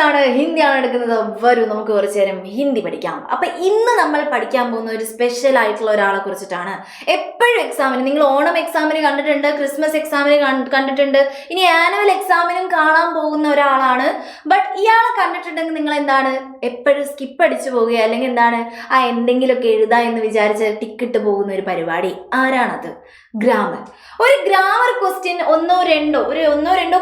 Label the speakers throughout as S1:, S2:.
S1: ആണ്, ഹിന്ദിയാണ് എടുക്കുന്നത്. വരൂ നമുക്ക് കുറച്ചു നേരം ഹിന്ദി പഠിക്കാം. അപ്പൊ ഇന്ന് നമ്മൾ പഠിക്കാൻ പോകുന്ന ഒരു സ്പെഷ്യൽ ആയിട്ടുള്ള ഒരാളെ കുറിച്ചിട്ടാണ്. എപ്പോഴും എക്സാമിന്, നിങ്ങൾ ഓണം എക്സാമിന് കണ്ടിട്ടുണ്ട്, ക്രിസ്മസ് എക്സാമിന് കണ്ടിട്ടുണ്ട്, ഇനി ആനുവൽ എക്സാമിനും കാണാൻ പോകുന്ന ഒരാളാണ്. ബട്ട് ഇയാളെ കണ്ടിട്ടുണ്ടെങ്കിൽ നിങ്ങൾ എന്താണ് എപ്പോഴും സ്കിപ്പ് അടിച്ചു പോവുക, അല്ലെങ്കിൽ എന്താണ് എന്തെങ്കിലുമൊക്കെ എഴുതാ എന്ന് വിചാരിച്ച് ടിക്കിട്ട് പോകുന്ന ഒരു പരിപാടി. ആരാണത്? ഗ്രാമർ. ഒരു ഗ്രാമർ ക്വസ്റ്റ്യൻ ഒന്നോ രണ്ടോ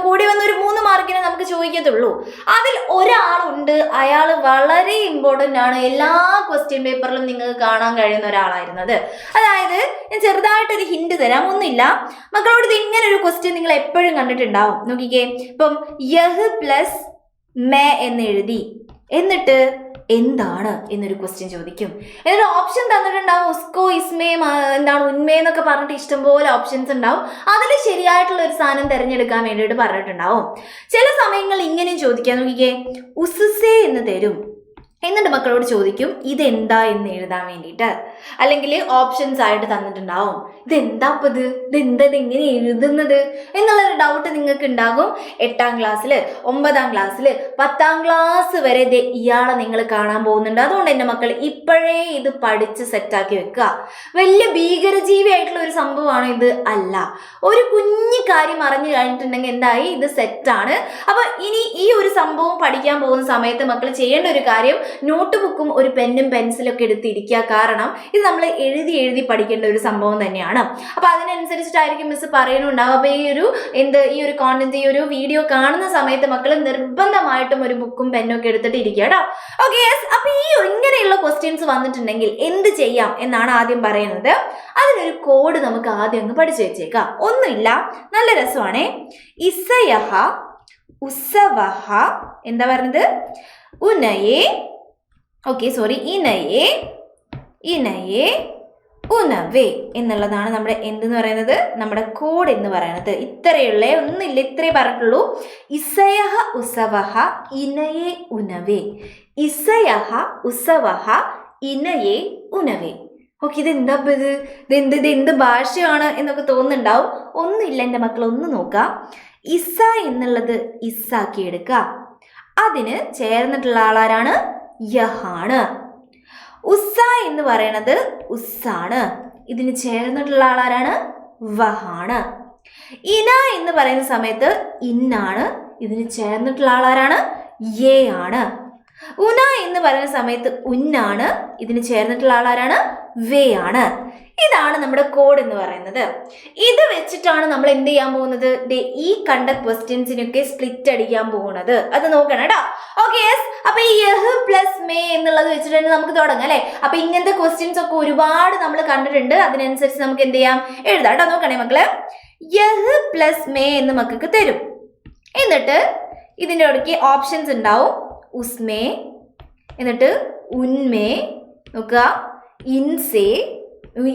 S1: കൂടി വന്ന ഒരു 3 മാർക്കിനെ നമുക്ക് ചോദിക്കത്തുള്ളൂ. അതിൽ ഒരാളുണ്ട്, അയാൾ വളരെ ഇമ്പോർട്ടൻ്റ് ആണ്. എല്ലാ ക്വസ്റ്റ്യൻ പേപ്പറിലും നിങ്ങൾക്ക് കാണാൻ കഴിയുന്ന ഒരാളായിരുന്നത്. അതായത് ഞാൻ ചെറുതായിട്ടൊരു ഹിന്റ് തരാം, ഒന്നുമില്ല മക്കളോട്. ഇത് ഇങ്ങനെ ഒരു ക്വസ്റ്റ്യൻ നിങ്ങൾ എപ്പോഴും കണ്ടിട്ടുണ്ടാവും. നോക്കിക്കേ, ഇപ്പം യഹ് പ്ലസ് മേ എന്ന് എഴുതി, എന്നിട്ട് എന്താണ് എന്നൊരു ക്വസ്റ്റ്യൻ ചോദിക്കും. എന്നൊരു ഓപ്ഷൻ തന്നിട്ടുണ്ടാവും, ഉസ്കോ ഇസ്മേ എന്താണ് ഉന്മേ എന്നൊക്കെ പറഞ്ഞിട്ട് ഇഷ്ടംപോലെ ഓപ്ഷൻസ് ഉണ്ടാവും. അതിൽ ശരിയായിട്ടുള്ള ഒരു സാധനം തിരഞ്ഞെടുക്കാൻ വേണ്ടിയിട്ട് പറഞ്ഞിട്ടുണ്ടാവും. ചില സമയങ്ങളിൽ ഇങ്ങനെയും ചോദിക്കാൻ. നോക്കിക്കേ, ഉസ്സേ എന്ന് തരും, എന്നിട്ട് മക്കളോട് ചോദിക്കും ഇതെന്താ എന്ന് എഴുതാൻ വേണ്ടിയിട്ട്, അല്ലെങ്കിൽ ഓപ്ഷൻസ് ആയിട്ട് തന്നിട്ടുണ്ടാവും. ഇതെങ്ങനെ എഴുതുന്നത് എന്നുള്ളൊരു ഡൗട്ട് നിങ്ങൾക്ക് ഉണ്ടാകും. 8ാം ക്ലാസ്സിൽ, 9ാം ക്ലാസ്സിൽ, 10ാം ക്ലാസ് വരെ ഇയാളെ നിങ്ങൾ കാണാൻ പോകുന്നുണ്ട്. അതുകൊണ്ട് എൻ്റെ മക്കൾ ഇപ്പോഴേ ഇത് പഠിച്ച് സെറ്റാക്കി വെക്കുക. വലിയ ഭീകരജീവി ആയിട്ടുള്ള ഒരു സംഭവമാണ് ഇത് അല്ല. ഒരു കുഞ്ഞു കാര്യം അറിഞ്ഞു കഴിഞ്ഞിട്ടുണ്ടെങ്കിൽ എന്തായി, ഇത് സെറ്റാണ്. അപ്പൊ ഇനി ഈ ഒരു സംഭവം പഠിക്കാൻ പോകുന്ന സമയത്ത് മക്കൾ ചെയ്യേണ്ട ഒരു കാര്യം, നോട്ട് ബുക്കും ഒരു പെന്നും പെൻസിലൊക്കെ എടുത്തിരിക്കുക. കാരണം ഇത് നമ്മൾ എഴുതി പഠിക്കേണ്ട ഒരു സംഭവം തന്നെയാണ്. അപ്പൊ അതിനനുസരിച്ചിട്ടായിരിക്കും മിസ് പറയുന്നുണ്ടാവും. അപ്പൊ ഈ ഒരു കോണ്ടന്റ്, ഈ ഒരു വീഡിയോ കാണുന്ന സമയത്ത് മക്കൾ നിർബന്ധമായിട്ടും ഒരു ബുക്കും പെന്നും ഒക്കെ എടുത്തിട്ട് ഇരിക്കുക കേട്ടോ. Okay, yes. അപ്പൊ ഇങ്ങനെയുള്ള ക്വസ്റ്റ്യൻസ് വന്നിട്ടുണ്ടെങ്കിൽ എന്ത് ചെയ്യാം എന്നാണ് ആദ്യം പറയുന്നത്. അതിനൊരു കോഡ് നമുക്ക് ആദ്യം അങ്ങ് പഠിച്ചു വെച്ചേക്കാം. ഒന്നുമില്ല, നല്ല രസമാണേ. ഇസയഹ ഉസവഹ, എന്താ പറഞ്ഞത്? ഉനയെ, ഇനയെ ഉനവേ എന്നുള്ളതാണ് നമ്മുടെ എന്തെന്ന് പറയുന്നത്, നമ്മുടെ കോഡ് എന്ന് പറയുന്നത്. ഇത്രയുള്ള ഒന്നില്ല, ഇത്രേ പറഞ്ഞിട്ടുള്ളൂ. ഇസയഹ ഉസവഹ ഇനയെ ഉനവേ, ഇസയഹ ഉസവഹ ഇനയെ ഉനവേ. ഓക്കെ, ഇതെന്ത് ഭാഷയാണ് എന്നൊക്കെ തോന്നുന്നുണ്ടാവും. ഒന്നുമില്ല എൻ്റെ മക്കൾ, ഒന്ന് നോക്കുക. ഇസ എന്നുള്ളത് ഇസാക്കി എടുക്കുക. അതിന് ചേർന്നിട്ടുള്ള ആളാരാണ്? യഹാണ്. ഉസ്സ എന്ന് പറയണത് ഉസ്സാണ്. ഇതിന് ചേർന്നിട്ടുള്ള ആളാരാണ്? വഹാണ്. ഇന എന്ന് പറയുന്ന സമയത്ത് ഇന്നാണ്. ഇതിന് ചേർന്നിട്ടുള്ള ആളാരാണ്? യേ ആണ്. ഉന എന്ന് പറയുന്ന സമയത്ത് ഉന്നാണ്. ഇതിന് ചേർന്നിട്ടുള്ള ആളാരാണ്? വേ ആണ്. ഇതാണ് നമ്മുടെ കോഡ് എന്ന് പറയുന്നത്. ഇത് വെച്ചിട്ടാണ് നമ്മൾ എന്ത് ചെയ്യാൻ പോകുന്നത്, ഈ കണ്ട ക്വസ്റ്റ്യൻസിനൊക്കെ സ്പ്ലിറ്റ് അടിക്കാൻ പോകുന്നത്. അത് നോക്കണം കേട്ടോ. Okay, yes. അപ്പൊ ഈ യഹ് പ്ലസ് മേ എന്നുള്ളത് വെച്ചിട്ട് തന്നെ നമുക്ക് തുടങ്ങാം അല്ലെ. അപ്പൊ ഇങ്ങനത്തെ ക്വസ്റ്റ്യൻസ് ഒക്കെ ഒരുപാട് നമ്മൾ കണ്ടിട്ടുണ്ട്. അതിനനുസരിച്ച് നമുക്ക് എന്ത് ചെയ്യാം, എഴുതാം കേട്ടോ. നോക്കണേ മക്കള്, യഹ് പ്ലസ് മേ എന്ന് മക്കൾക്ക് തരും. എന്നിട്ട് ഇതിൻ്റെ ഇടയ്ക്ക് ഓപ്ഷൻസ് ഉണ്ടാവും. ഉസ്മേ, എന്നിട്ട് ഉന്മേ, നോക്കുക, ഇൻസേ,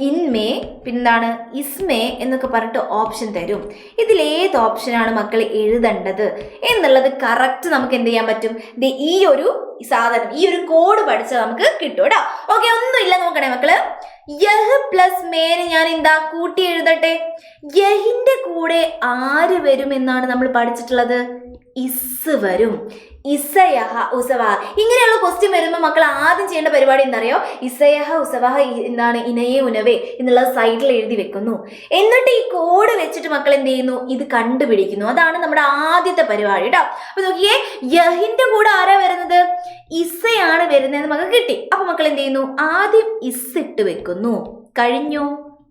S1: ഇൻമേ, പിന്നെന്താണ് ഇസ്മേ എന്നൊക്കെ പറഞ്ഞിട്ട് ഓപ്ഷൻ തരും. ഇതിലേത് ഓപ്ഷനാണ് മക്കൾ എഴുതേണ്ടത് എന്നുള്ളത് കറക്റ്റ് നമുക്ക് എന്ത് ചെയ്യാൻ പറ്റും, ഈ ഒരു സാധനം, ഈ ഒരു കോഡ് പഠിച്ചാൽ നമുക്ക് കിട്ടും കേട്ടോ. ഓക്കെ, ഒന്നുമില്ല, നോക്കണേ മക്കള്. യഹ് പ്ലസ് മേന് ഞാൻ എന്താ കൂട്ടി എഴുതട്ടെ. യഹിന്റെ കൂടെ ആര് വരും എന്നാണ് നമ്മൾ പഠിച്ചിട്ടുള്ളത്? ഇസ് വരും. ഇസയഹ ഉസവഹ. ഇങ്ങനെയുള്ള ക്വസ്റ്റ്യൻ വരുമ്പോൾ മക്കൾ ആദ്യം ചെയ്യേണ്ട പരിപാടി എന്താ അറിയോ? ഇസയഹ ഉസവഹ എന്താണ് ഇനയെ ഉനവേ എന്നുള്ളത് സൈഡിൽ എഴുതി വെക്കുന്നു. എന്നിട്ട് ഈ കോഡ് വെച്ചിട്ട് മക്കൾ എന്ത് ചെയ്യുന്നു, ഇത് കണ്ടുപിടിക്കുന്നു. അതാണ് നമ്മുടെ ആദ്യത്തെ പരിപാടി കേട്ടോ. അപ്പൊ നോക്കിയേ, യഹിന്റെ കൂടെ ആരാ വരുന്നത്? ഇസയാണ് വരുന്നതെന്ന് മക്കൾ കിട്ടി. അപ്പൊ മക്കൾ എന്ത് ചെയ്യുന്നു, ആദ്യം ഇസ് ഇട്ട് വെക്കുന്നു. കഴിഞ്ഞോ?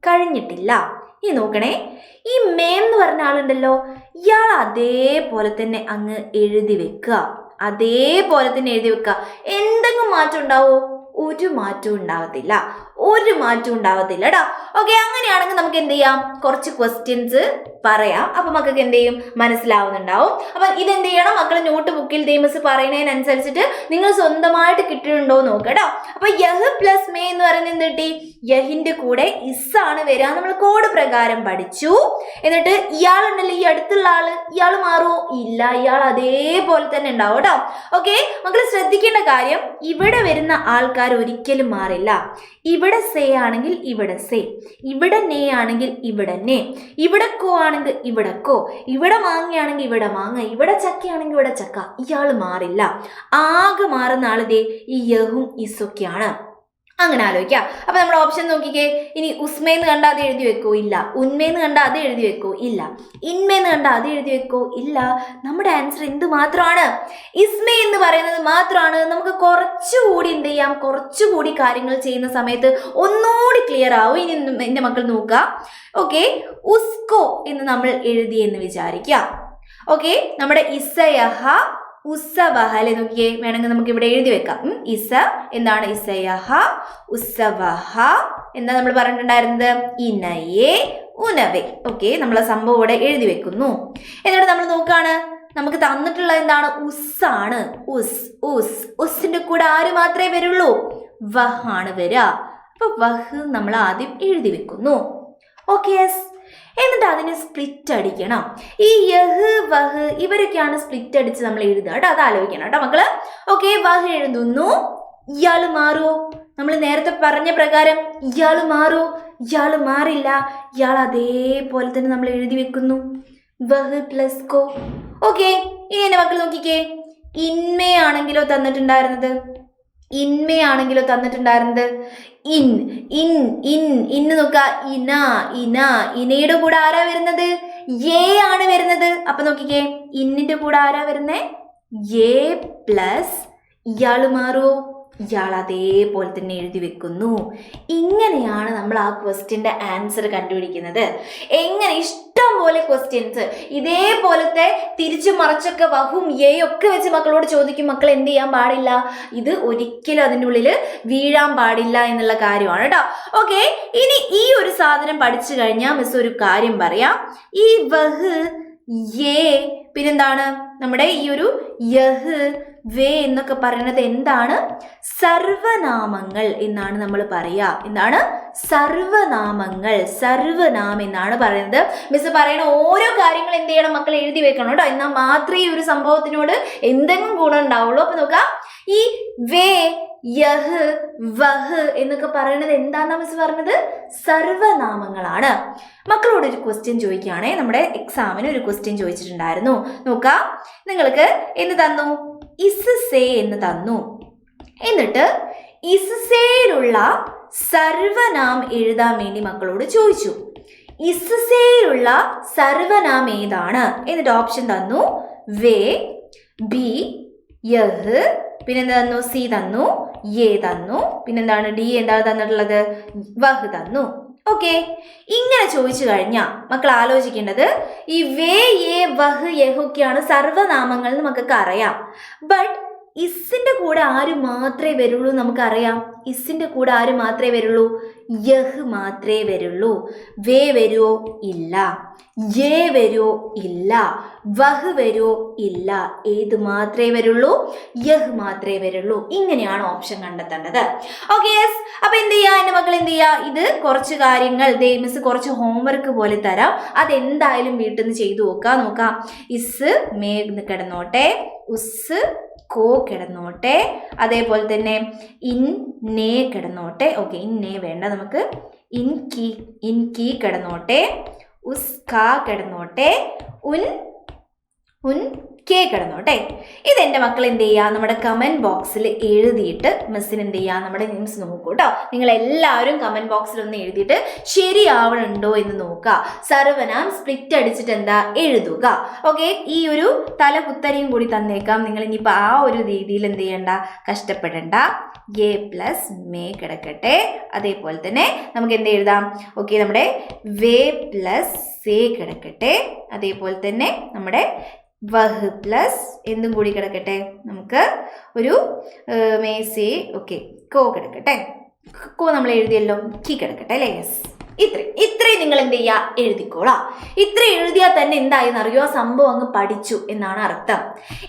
S1: കഴിഞ്ഞിട്ടില്ല. ഈ നോക്കണേ, ഈ മേം എന്ന് പറഞ്ഞ ആളുണ്ടല്ലോ, ഇയാൾ അതേപോലെ തന്നെ അങ്ങ് എഴുതി വെക്കുക. അതേപോലെ തന്നെ എഴുതി വെക്കുക. എന്തെങ്കിലും മാറ്റം ഉണ്ടാവോ? ഒരു മാറ്റവും ഉണ്ടാവത്തില്ല. കേട്ടോ. ഓക്കെ, അങ്ങനെയാണെങ്കിൽ നമുക്ക് എന്ത് ചെയ്യാം, കുറച്ച് ക്വസ്റ്റ്യൻസ് പറയാം. അപ്പൊ മക്കൾക്ക് എന്ത് ചെയ്യും, മനസ്സിലാവുന്നുണ്ടാവും. അപ്പൊ ഇതെന്ത് ചെയ്യണം മക്കൾ, നോട്ട് ബുക്കിൽ മിസ് പറയുന്നതിനനുസരിച്ചിട്ട് നിങ്ങൾ സ്വന്തമായിട്ട് കിട്ടിയിട്ടുണ്ടോ നോക്കുക കേട്ടോ. അപ്പൊ യഹ് പ്ലസ് മേ എന്ന് പറയുന്നത് എന്ത് കിട്ടി? യഹിന്റെ കൂടെ ഇസ് ആണ് വരിക. നമ്മൾ കോഡ് പ്രകാരം പഠിച്ചു. എന്നിട്ട് ഇയാളുണ്ടല്ലോ, ഈ അടുത്തുള്ള ആള്, ഇയാൾ മാറുമോ? ഇല്ല, ഇയാൾ അതേപോലെ തന്നെ ഉണ്ടാവും കേട്ടോ. ഓക്കെ, മക്കൾ ശ്രദ്ധിക്കേണ്ട കാര്യം, ഇവിടെ വരുന്ന ആൾക്കാർ ഒരിക്കലും മാറില്ല. ഇവിടെ സേ ആണെങ്കിൽ ഇവിടെ സേ, ഇവിടെ നേ ആണെങ്കിൽ ഇവിടെ നേ, ഇവിടെ കോ ആണെങ്കിൽ ഇവിടെ കോ, ഇവിടെ മാങ്ങയാണെങ്കിൽ ഇവിടെ മാങ്ങ, ഇവിടെ ചക്കയാണെങ്കിൽ ഇവിടെ ചക്ക. ഇയാൾ മാറില്ല. ആകെ മാറുന്ന ആള് ദേ ഈ യഹും ഇസൊക്കെയാണ്. അങ്ങനെ ആലോചിക്കാം. അപ്പൊ നമ്മുടെ ഓപ്ഷൻ നോക്കിക്കേ. ഇനി ഉസ്മേന്ന് കണ്ടാൽ അത് എഴുതി വെക്കോ? ഇല്ല. ഉന്മേന്ന് കണ്ടാൽ അത് എഴുതി വെക്കോ? ഇല്ല. ഇന്മേന്ന് കണ്ടാൽ അത് എഴുതി വെക്കോ? ഇല്ല. നമ്മുടെ ആൻസർ എന്ത് മാത്രമാണ്? ഇസ്മേ എന്ന് പറയുന്നത് മാത്രമാണ്. നമുക്ക് കുറച്ചുകൂടി എന്ത് ചെയ്യാം, കുറച്ചുകൂടി കാര്യങ്ങൾ ചെയ്യുന്ന സമയത്ത് ഒന്നുകൂടി ക്ലിയർ ആവും. ഇനി എൻ്റെ മക്കൾ നോക്കുക. ഓക്കെ, ഉസ്കോ എന്ന് നമ്മൾ എഴുതി എന്ന് വിചാരിക്കാം. ഓക്കെ, നമ്മുടെ ഇസയഹ ഉസ്സവഹ അല്ലെ, നോക്കിയേ, വേണമെങ്കിൽ നമുക്ക് ഇവിടെ എഴുതി വെക്കാം. ഇസ എന്താണ്? ഇസയഹ ഉസ്സവഹ എന്താ നമ്മൾ പറഞ്ഞിട്ടുണ്ടായിരുന്നത്? ഇനയെ ഉനവെ. ഓക്കെ, നമ്മൾ ആ സംഭവം ഇവിടെ എഴുതി വെക്കുന്നു. എന്നിട്ട് നമ്മൾ നോക്കുകയാണ്, നമുക്ക് തന്നിട്ടുള്ളത് എന്താണ്? ഉസ്സാണ്. ഉസ് ഉസ് ഉസിന്റെ കൂടെ ആര് മാത്രമേ വരുള്ളൂ? വഹ് ആണ് വരിക. അപ്പൊ വഹ് നമ്മൾ ആദ്യം എഴുതി വെക്കുന്നു. ഓക്കെ, എന്നിട്ട് അതിനെ സ്പ്ലിറ്റ് അടിക്കണം. ഈ യഹ് വഹ് ഇവരൊക്കെയാണ് സ്പ്ലിറ്റ് അടിച്ച് നമ്മൾ എഴുതുക കേട്ടോ. അത് ആലോചിക്കണം കേട്ടോ മക്കള്. ഓക്കെ, വഹ് എഴുതുന്നു. ഇയാള് മാറുമോ? നമ്മൾ നേരത്തെ പറഞ്ഞ പ്രകാരം ഇയാള് മാറുമോ? ഇയാള് മാറില്ല. ഇയാൾ അതേപോലെ തന്നെ നമ്മൾ എഴുതി വെക്കുന്നു. വഹ് പ്ലസ് കോ. ഓക്കെ, ഇനി എന്നെ മക്കൾ നോക്കിക്കേ. ഇന്മയാണെങ്കിലോ തന്നിട്ടുണ്ടായിരുന്നത്? ഇന്മയാണെങ്കിലോ തന്നിട്ടുണ്ടായിരുന്നത്? ഇൻ ഇൻ ഇൻ ഇന്ന് നോക്ക. ഇന ഇന ഇനയുടെ കൂടെ ആരാ വരുന്നത്? ഏ ആണ് വരുന്നത്. അപ്പൊ നോക്കിക്കേ, ഇന്നിന്റെ കൂടെ ആരാ വരുന്നേ? ഏ പ്ലസ്. ഇയാള് മാറുമോ? ഇയാൾ അതേപോലെ തന്നെ എഴുതി വെക്കുന്നു. ഇങ്ങനെയാണ് നമ്മൾ ആ ക്വസ്റ്റ്യൻ്റെ ആൻസർ കണ്ടുപിടിക്കുന്നത്. എങ്ങനെ? ഇഷ്ടം പോലെ ക്വസ്റ്റ്യൻസ് ഇതേപോലത്തെ തിരിച്ചു മറിച്ചൊക്കെ വഹും ഏയൊക്കെ വെച്ച് മക്കളോട് ചോദിക്കും. മക്കൾ എന്ത് ചെയ്യാൻ പാടില്ല? ഇത് ഒരിക്കലും അതിൻ്റെ ഉള്ളിൽ വീഴാൻ പാടില്ല എന്നുള്ള കാര്യമാണ് കേട്ടോ. ഓക്കെ, ഇനി ഈ ഒരു സാധനം പഠിച്ചു കഴിഞ്ഞാൽ മിസ് ഒരു കാര്യം പറയാം. ഈ വഹ് ഏ പിന്നെന്താണ് നമ്മുടെ ഈ ഒരു യഹ് വേ എന്നൊക്കെ പറയുന്നത് എന്താണ്? സർവനാമങ്ങൾ എന്നാണ് നമ്മൾ പറയുക. എന്താണ്? സർവനാമങ്ങൾ. സർവനാമം എന്നാണ് പറയുന്നത്. മിസ് പറയുന്ന ഓരോ കാര്യങ്ങൾ എന്ത് ചെയ്യണം മക്കൾ? എഴുതി വെക്കണം കേട്ടോ. എന്നാൽ മാത്രമേ ഈ ഒരു സംഭവത്തിനോട് എന്തെങ്കിലും ഗുണം ഉണ്ടാവുള്ളൂ. അപ്പൊ നോക്കാം, ഈ വേ യഹ് വഹ് എന്നൊക്കെ പറയുന്നത് എന്താണെന്ന് മിസ് പറഞ്ഞത്? സർവനാമങ്ങളാണ്. മക്കളോട് ഒരു ക്വസ്റ്റ്യൻ ചോദിക്കുകയാണെ. നമ്മുടെ എക്സാമിന് ഒരു ക്വസ്റ്റ്യൻ ചോദിച്ചിട്ടുണ്ടായിരുന്നു. നോക്കാം, നിങ്ങൾക്ക് എന്ത് തന്നു? ഇസ്സേ എന്ന് തന്നു. എന്നിട്ട് ഇസ്സേയിലുള്ള സർവനാം എഴുതാൻ വേണ്ടി മക്കളോട് ചോദിച്ചു. ഇസ്സേയിലുള്ള സർവനാം ഏതാണ്? എന്നിട്ട് ഓപ്ഷൻ തന്നു. വേ, ബി, യഹ്, പിന്നെന്താ തന്നു? സി തന്നു, എ തന്നു, പിന്നെന്താണ്? ഡി എന്താണ് തന്നിട്ടുള്ളത്? വഹ് തന്നു. ഓക്കെ, ഇങ്ങനെ ചോദിച്ചു കഴിഞ്ഞാൽ മക്കൾ ആലോചിക്കേണ്ടത് ഈ വേ, എ, വഹ്, യഹൊക്കെയാണ് സർവനാമങ്ങൾ എന്ന് മക്കൾക്ക് അറിയാം. ബട്ട് ഇസിന്റെ കൂടെ ആര് മാത്രമേ വരുള്ളൂ? നമുക്കറിയാം. ഇസിന്റെ കൂടെ ആര് മാത്രമേ വരുള്ളൂ? യഹ് മാത്രമേ വരുള്ളൂ. വേ വരുമോ? ഇല്ല. യേ വരുമോ? ഇല്ല. വഹ് വരുമോ? ഇല്ല. ഏത് മാത്രമേ വരുള്ളൂ? യഹ് മാത്രമേ വരുള്ളൂ. ഇങ്ങനെയാണ് ഓപ്ഷൻ കണ്ടെത്തേണ്ടത്. Okay, yes. അപ്പൊ എന്ത് ചെയ്യാ എൻ്റെ മക്കൾ? എന്ത് ചെയ്യാ? ഇത് കുറച്ച് കാര്യങ്ങൾ മിസ് കുറച്ച് ഹോംവർക്ക് പോലെ തരാം. അതെന്തായാലും വീട്ടിൽ നിന്ന് ചെയ്തു നോക്കാം. ഇസ് മേ കിടന്നോട്ടെ, ഉസ് കോ കിടന്നോട്ടെ, അതേപോലെ തന്നെ ഇൻ നേ കിടന്നോട്ടെ. ഓക്കെ, ഇൻ നേ വേണ്ട നമുക്ക്. ഇൻ കീ കിടന്നോട്ടെ, ഉസ് കാ കിടന്നോട്ടെ, ഉൻ കെ കിടന്നോട്ടെ. ഇതെൻ്റെ മക്കൾ എന്ത് ചെയ്യുക? നമ്മുടെ കമൻറ്റ് ബോക്സിൽ എഴുതിയിട്ട് മിസ്സിന് എന്ത് ചെയ്യുക? നമ്മുടെ മിസ് നോക്കൂ കേട്ടോ. നിങ്ങളെല്ലാവരും കമൻറ്റ് ബോക്സിൽ ഒന്ന് എഴുതിയിട്ട് ശരിയാവണുണ്ടോ എന്ന് നോക്കുക. സർവനാം സ്പ്ലിറ്റ് അടിച്ചിട്ട് എന്താ എഴുതുക. ഓക്കെ, ഈ ഒരു തലകുത്തരിയും കൂടി തന്നേക്കാം. നിങ്ങൾ ഇനിയിപ്പോൾ ആ ഒരു രീതിയിൽ എന്ത് ചെയ്യണ്ട, കഷ്ടപ്പെടണ്ട. എ പ്ലസ് മേ കിടക്കട്ടെ. അതേപോലെ തന്നെ നമുക്ക് എന്ത് എഴുതാം? ഓക്കെ, നമ്മുടെ വേ പ്ലസ് സേ കിടക്കട്ടെ. അതേപോലെ തന്നെ നമ്മുടെ വഹ് പ്ലസ് എന്തും കൂടി കിടക്കട്ടെ. നമുക്ക് ഒരു മേസേ. ഓക്കെ, കോ കിടക്കട്ടെ. കോ നമ്മൾ എഴുതിയല്ലോ. കി കിടക്കട്ടെ അല്ലേ? യെസ്. ഇത്രയും നിങ്ങൾ എന്ത് ചെയ്യുക, എഴുതിക്കോളാം. ഇത്ര എഴുതിയാൽ തന്നെ എന്തായെന്ന് അറിയോ, ആ സംഭവം അങ്ങ് പഠിച്ചു എന്നാണ് അർത്ഥം.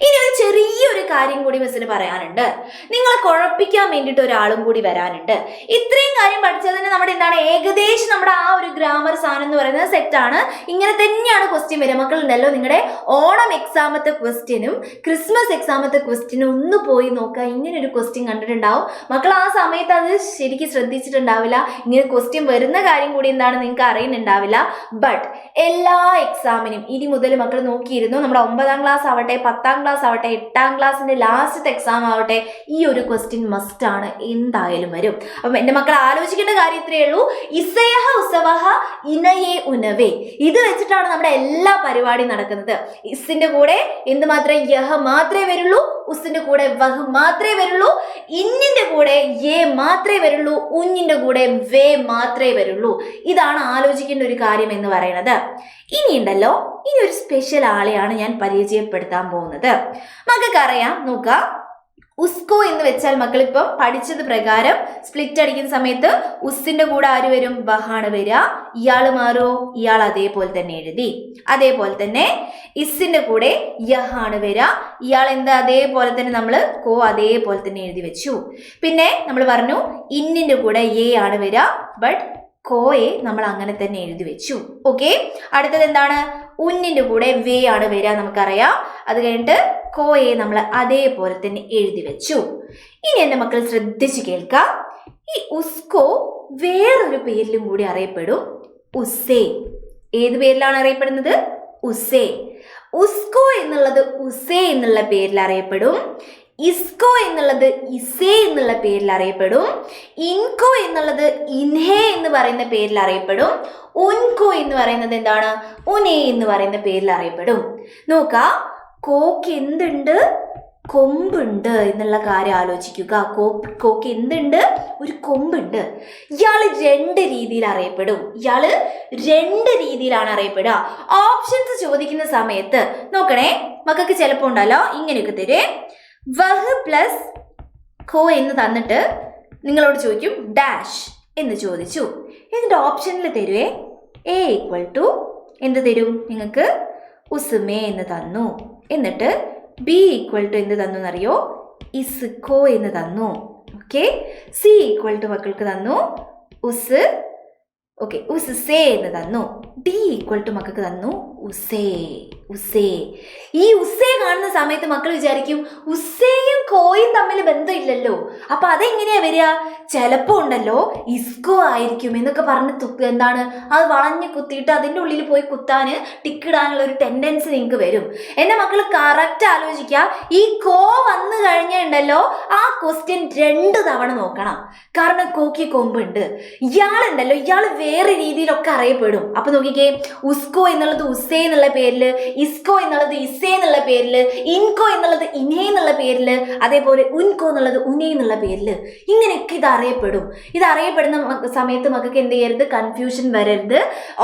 S1: ഇനി ഒരു ചെറിയൊരു കാര്യം കൂടി മിസ്സിന് പറയാനുണ്ട്. നിങ്ങളെ കുഴപ്പിക്കാൻ വേണ്ടിയിട്ട് ഒരാളും കൂടി വരാനുണ്ട്. ഇത്രയും കാര്യം പഠിച്ചാൽ തന്നെ നമ്മുടെ എന്താണ് ഏകദേശം നമ്മുടെ ആ ഒരു ഗ്രാമർ സാധനം എന്ന് പറയുന്നത് സെറ്റാണ്. ഇങ്ങനെ തന്നെയാണ് ക്വസ്റ്റ്യൻ വരിക. മക്കളുണ്ടല്ലോ, നിങ്ങളുടെ ഓണം എക്സാമത്തെ ക്വസ്റ്റ്യനും ക്രിസ്മസ് എക്സാമത്തെ ക്വസ്റ്റ്യനും ഒന്ന് പോയി നോക്കുക. ഇങ്ങനെ ഒരു ക്വസ്റ്റ്യൻ കണ്ടിട്ടുണ്ടാവും മക്കൾ. ആ സമയത്ത് അത് ശരിക്കും ശ്രദ്ധിച്ചിട്ടുണ്ടാവില്ല. ഇങ്ങനെ ക്വസ്റ്റ്യൻ വരുന്ന കാര്യം കൂടി എന്താണ് നിങ്ങൾക്ക് അറിയുന്നുണ്ടാവില്ല. ബട്ട് എല്ലാ എക്സാമിനും ഇനി മുതൽ മക്കൾ നോക്കിയിരുന്നു, നമ്മുടെ 9ാം ക്ലാസ് ആവട്ടെ, 10ാം ക്ലാസ് ആവട്ടെ, 8ാം ക്ലാസ്സിന്റെ ലാസ്റ്റത്തെ എക്സാം ആവട്ടെ, ഈ ഒരു ക്വസ്റ്റ്യൻ മസ്റ്റ് ആണ്, എന്തായാലും വരും. അപ്പം എൻ്റെ മക്കൾ ആലോചിക്കേണ്ട കാര്യം ഇത്രയേ ഉള്ളൂ. ഇസയഹ ഉസവഹ ഇനയെ ഉനവേ, ഇത് വെച്ചിട്ടാണ് നമ്മുടെ എല്ലാ പരിപാടിയും നടക്കുന്നത്. ഇസിന്റെ കൂടെ എന്ത് മാത്രമേ, യഹ മാത്രമേ വരുള്ളൂ. ഉസിന്റെ കൂടെ വഹ് മാത്രമേ വരുള്ളൂ. ഇന്നിന്റെ കൂടെ യേ മാത്രമേ വരുള്ളൂ. ഉഞ്ഞിന്റെ കൂടെ വേ മാത്രമേ വരുള്ളൂ. ഇതാണ് ആലോചിക്കേണ്ട ഒരു കാര്യം എന്ന് പറയുന്നത്. ഇനിയുണ്ടല്ലോ, ഇനി ഒരു സ്പെഷ്യൽ ആളെയാണ് ഞാൻ പരിചയപ്പെടുത്താൻ പോകുന്നത്. മക്കൾക്കറിയാം, നോക്കുക, ഉസ്കോ എന്ന് വെച്ചാൽ മക്കളിപ്പം പഠിച്ചത് പ്രകാരം സ്പ്ലിറ്റ് അടിക്കുന്ന സമയത്ത് ഉസിന്റെ കൂടെ ആര് വരും, വഹാണ് വരിക. ഇയാൾ മാറോ, ഇയാൾ അതേപോലെ തന്നെ എഴുതി. അതേപോലെ തന്നെ ഇസിന്റെ കൂടെ യഹാണ് വരിക. ഇയാൾ എന്താ അതേപോലെ തന്നെ നമ്മൾ കോ അതേപോലെ തന്നെ എഴുതി വെച്ചു. പിന്നെ നമ്മൾ പറഞ്ഞു ഇന്നിന്റെ കൂടെ എ ആണ് വരിക. ബട്ട് കോയെ നമ്മൾ അങ്ങനെ തന്നെ എഴുതി വെച്ചു. ഓക്കെ, അടുത്തത് എന്താണ്, ഉന്നിന്റെ കൂടെ വേ ആണ് വരിക, നമുക്കറിയാം. അത് കഴിഞ്ഞിട്ട് കോയെ നമ്മൾ അതേപോലെ തന്നെ എഴുതി വെച്ചു. ഇനി എൻ്റെ മക്കൾ ശ്രദ്ധിച്ച് കേൾക്കാം. ഈ ഉസ്കോ വേറൊരു പേരിലും കൂടി അറിയപ്പെടും, ഉസേ. ഏത് പേരിലാണ് അറിയപ്പെടുന്നത്, ഉസേ. ഉസ്കോ എന്നുള്ളത് ഉസേ എന്നുള്ള പേരിൽ അറിയപ്പെടും. ഇസ്കോ എന്നുള്ളത് ഇസേ എന്നുള്ള പേരിൽ അറിയപ്പെടും. ഇൻകോ എന്നുള്ളത് ഇൻഹേ എന്ന് പറയുന്ന പേരിൽ അറിയപ്പെടും. ഉൻകോ എന്ന് പറയുന്നത് എന്താണ്, ഉനേ എന്ന് പറയുന്ന പേരിൽ അറിയപ്പെടും. നോക്കാം, കോക്ക് എന്തുണ്ട്, കൊമ്പുണ്ട് എന്നുള്ള കാര്യം ആലോചിക്കുക. കോക്ക് എന്തുണ്ട്, ഒരു കൊമ്പുണ്ട്. ഇയാള് 2 രീതിയിൽ അറിയപ്പെടും. ഇയാള് 2 രീതിയിലാണ് അറിയപ്പെടുക. ഓപ്ഷൻസ് ചോദിക്കുന്ന സമയത്ത് നോക്കണേ മക്കൾക്ക്, ചിലപ്പോൾ ഉണ്ടല്ലോ ഇങ്ങനെയൊക്കെ തരേ, വഹ് പ്ലസ് ഖോ എന്ന് തന്നിട്ട് നിങ്ങളോട് ചോദിക്കും ഡാഷ് എന്ന് ചോദിച്ചു. എന്നിട്ട് ഓപ്ഷനിൽ തരുവേ എ ഈക്വൽ ടു എന്ത് തരും നിങ്ങൾക്ക്, ഉസ്മേ എന്ന് തന്നു. എന്നിട്ട് ബി ഈക്വൽ ടു എന്ത് തന്നു എന്നറിയോ, ഇസ്കോ എന്ന് തന്നു. ഓക്കെ, സി ഈക്വൽ ടു മക്കൾക്ക് തന്നു ഉസ്, ഓക്കെ ഉസ്സേ എന്ന് തന്നു. ഡി ഈക്വൽ ടു മക്കൾക്ക് തന്നു ഉസേ. ഉസേ, ഈ ഉസേ കാണുന്ന സമയത്ത് മക്കൾ വിചാരിക്കും ഉസേയും കോയും തമ്മിൽ ബന്ധമില്ലല്ലോ, അപ്പൊ അതെങ്ങനെയാ വരിക, ചിലപ്പോ ഉണ്ടല്ലോ ഇസ്കോ ആയിരിക്കും എന്നൊക്കെ പറഞ്ഞ് എന്താണ് അത് വളഞ്ഞ് കുത്തിയിട്ട് അതിൻ്റെ ഉള്ളിൽ പോയി കുത്താന് ടിക്കിടാനുള്ള ഒരു ടെൻഡൻസി നിങ്ങൾക്ക് വരും. എൻ്റെ മക്കൾ കറക്റ്റ് ആലോചിക്കുക, ഈ കോ വന്നു കഴിഞ്ഞാൽ ഉണ്ടല്ലോ ആ ക്വസ്റ്റ്യൻ 2 തവണ നോക്കണം. കാരണം കോക്ക് കൊമ്പുണ്ട്. ഇയാളുണ്ടല്ലോ, ഇയാൾ വേറെ രീതിയിലൊക്കെ അറിയപ്പെടും. അപ്പൊ നോക്കിക്കേ, ഉസ്കോ എന്നുള്ളത് ഉസേ എന്നുള്ള പേരില്, ഇസ്കോ എന്നുള്ളത് ഇസേ എന്നുള്ള പേരില്, ഇൻകോ എന്നുള്ളത് ഇനേ എന്നുള്ള പേരില്, അതേപോലെ ഉൻകോ എന്നുള്ളത് ഉനേ എന്നുള്ള പേരില്, ഇങ്ങനെയൊക്കെ ഇത് അറിയപ്പെടും. ഇത് അറിയപ്പെടുന്ന സമയത്ത് മക്കൾക്ക് എന്ത് ചെയ്യരുത്, കൺഫ്യൂഷൻ വരരുത്.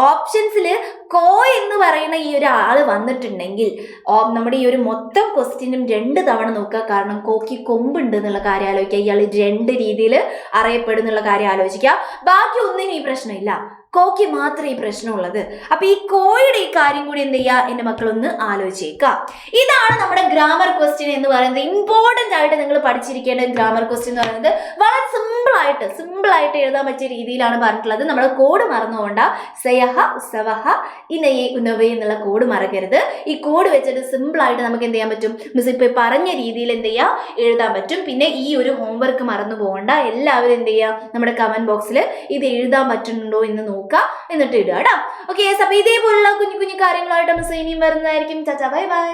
S1: ഓപ്ഷൻസിൽ കോ എന്ന് പറയുന്ന ഈ ഒരു ആള് വന്നിട്ടുണ്ടെങ്കിൽ നമ്മുടെ ഈ ഒരു മൊത്തം ക്വസ്റ്റ്യനും 2 തവണ നോക്കുക. കാരണം കോക്ക് കൊമ്പുണ്ട് എന്നുള്ള കാര്യം ആലോചിക്കുക, ഇയാൾ 2 രീതിയിൽ അറിയപ്പെടും എന്നുള്ള കാര്യം ആലോചിക്കുക. ബാക്കി ഒന്നിനും ഈ പ്രശ്നമില്ല, കോക്ക് മാത്രമേ ഈ പ്രശ്നമുള്ളത്. അപ്പൊ ഈ കോയുടെ ഈ കാര്യം കൂടി എന്ത് ചെയ്യുക, എൻ്റെ മക്കളൊന്ന് ആലോചിച്ചേക്കാം. ഇതാണ് നമ്മുടെ ഗ്രാമർ ക്വസ്റ്റ്യൻ എന്ന് പറയുന്നത്. ഇമ്പോർട്ടൻ്റ് ആയിട്ട് നിങ്ങൾ പഠിച്ചിരിക്കേണ്ട ഗ്രാമർ ക്വസ്റ്റ്യൻ എന്ന് പറയുന്നത് വളരെ സിമ്പിൾ ആയിട്ട് എഴുതാൻ പറ്റിയ രീതിയിലാണ് പറഞ്ഞിട്ടുള്ളത്. നമ്മൾ കോഡ് മറന്നുകൊണ്ട സയഹ ഉസവഹ ഇനയെ ഉനവേ എന്നുള്ള കോഡ് മറക്കരുത്. ഈ കോഡ് വെച്ചിട്ട് സിമ്പിൾ ആയിട്ട് നമുക്ക് എന്ത് ചെയ്യാൻ പറ്റും, മിസ് ഇപ്പൊ പറഞ്ഞ രീതിയിൽ എന്ത് ചെയ്യുക, എഴുതാൻ പറ്റും. പിന്നെ ഈ ഒരു ഹോംവർക്ക് മറന്നു പോകണ്ട, എല്ലാവരും എന്ത് ചെയ്യുക, നമ്മുടെ കമന്റ് ബോക്സിൽ ഇത് എഴുതാൻ പറ്റുന്നുണ്ടോ എന്ന് നോക്കുക, എന്നിട്ട് ഇടുക കേട്ടോ. ഓക്കെ, അപ്പൊ ഇതേപോലുള്ള കുഞ്ഞു കുഞ്ഞു കാര്യങ്ങളായിട്ട് മിസ് ഇനിയും വരുന്നതായിരിക്കും. ചാച്ചാ, ബൈ ബൈ.